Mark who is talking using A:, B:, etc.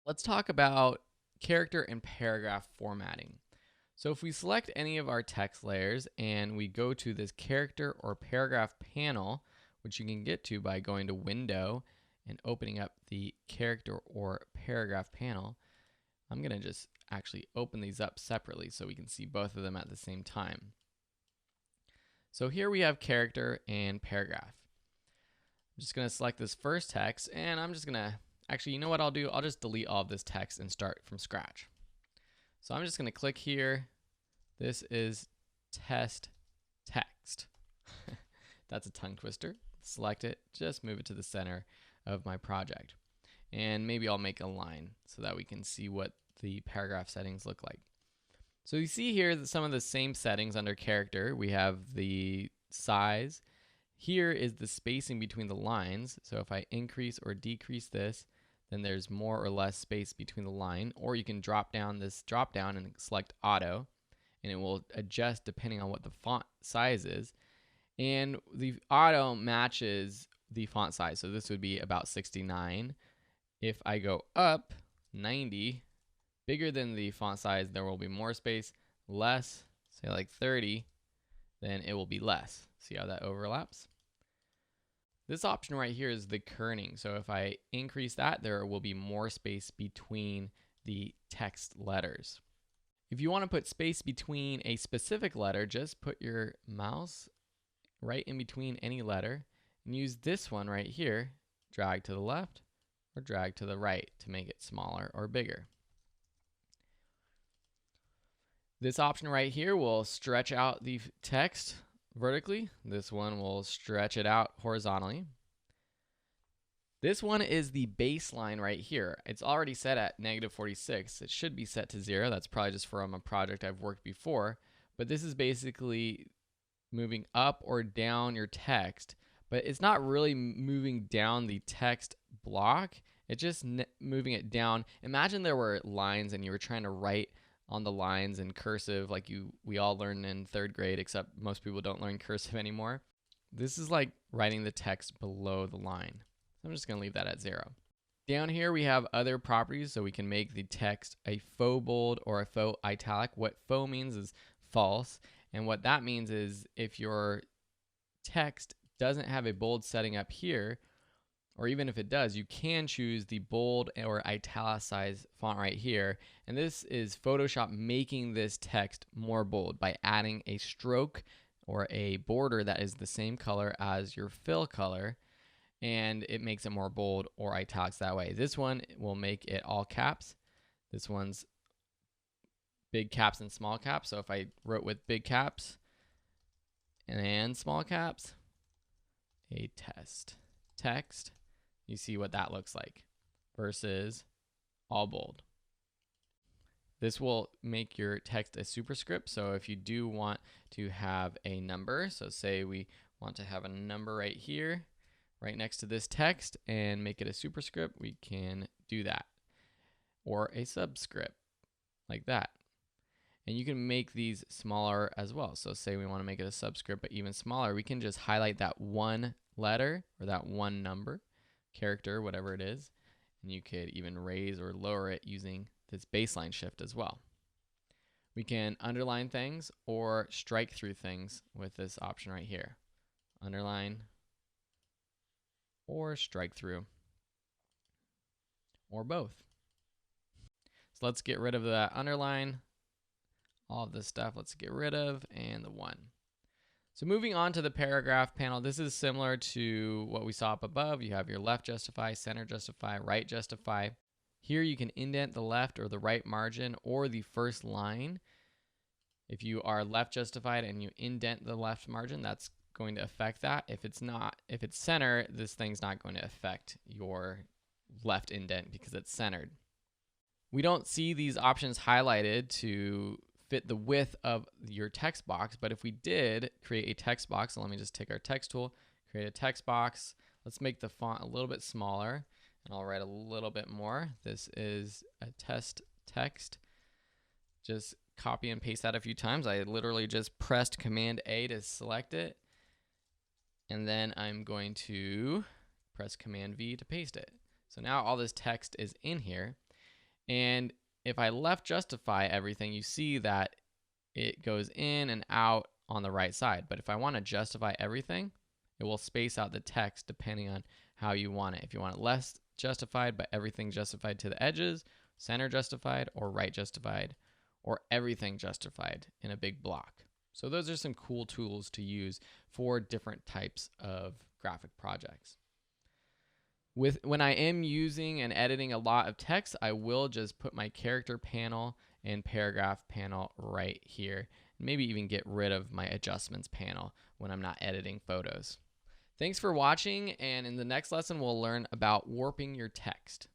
A: Let's talk about character and paragraph formatting. So if we select any of our text layers and we go to this character or paragraph panel, which you can get to by going to Window and opening up the character or paragraph panel, I'm going to just actually open these up separately so we can see both of them at the same time. So here we have character and paragraph. I'm just going to select this first text, and I'm just going to, actually, you know what I'll do? I'll just delete all of this text and start from scratch. So I'm just going to click here. This is test text. That's a tongue twister. Select it, just move it to the center of my project. And maybe I'll make a line so that we can see what the paragraph settings look like. So you see here that some of the same settings under character. We have the size. Here is the spacing between the lines. So if I increase or decrease this, then there's more or less space between the line. Or you can drop down this drop down and select auto, and it will adjust depending on what the font size is. And the auto matches the font size. So this would be about 69. If I go up 90, bigger than the font size, there will be more space. Less, say like 30, then it will be less. See how that overlaps? This option right here is the kerning. So if I increase that, there will be more space between the text letters. If you want to put space between a specific letter, just put your mouse right in between any letter and use this one right here, drag to the left or drag to the right to make it smaller or bigger. This option right here will stretch out the text vertically. This one will stretch it out horizontally. This one is the baseline right here. It's already set at -46. It should be set to 0. That's probably just from a project I've worked before. But this is basically moving up or down your text. But it's not really moving down the text block. It's just moving it down. Imagine there were lines and you were trying to write on the lines in cursive like we all learned in 3rd grade, except most people don't learn cursive anymore. This is like writing the text below the line. So I'm just going to leave that at 0. Down here we have other properties, so we can make the text a faux bold or a faux italic. What faux means is false, and what that means is if your text doesn't have a bold setting up here, or even if it does, you can choose the bold or italicized font right here. And this is Photoshop making this text more bold by adding a stroke or a border that is the same color as your fill color, and it makes it more bold or italics that way. This one will make it all caps. This one's big caps and small caps. So if I wrote with big caps and small caps, a test text, you see what that looks like versus all bold. This will make your text a superscript. So if you do want to have a number, so say we want to have a number right here, right next to this text, and make it a superscript, we can do that. Or a subscript, like that. And you can make these smaller as well. So say we want to make it a subscript, but even smaller, we can just highlight that one letter or that one number, character, whatever it is, and you could even raise or lower it using this baseline shift as well. We can underline things or strike through things with this option right here. Underline or strike through, or both. So let's get rid of that underline. All of this stuff let's get rid of, and the 1. So moving on to the paragraph panel, this is similar to what we saw up above. You have your left justify, center justify, right justify. Here you can indent the left or the right margin or the first line. If you are left justified and you indent the left margin, that's going to affect that. If it's center, this thing's not going to affect your left indent because it's centered. We don't see these options highlighted to fit the width of your text box, but if we did create a text box, so let me just take our text tool, create a text box. Let's make the font a little bit smaller, and I'll write a little bit more. This is a test text. Just copy and paste that a few times. I literally just pressed Command A to select it, and then I'm going to press Command V to paste it. So now all this text is in here. And if I left justify everything, you see that it goes in and out on the right side. But if I want to justify everything, it will space out the text depending on how you want it. If you want it less justified, but everything justified to the edges, center justified, or right justified, or everything justified in a big block. So those are some cool tools to use for different types of graphic projects. When I am using and editing a lot of text, I will just put my character panel and paragraph panel right here. Maybe even get rid of my adjustments panel when I'm not editing photos. Thanks for watching, and in the next lesson, we'll learn about warping your text.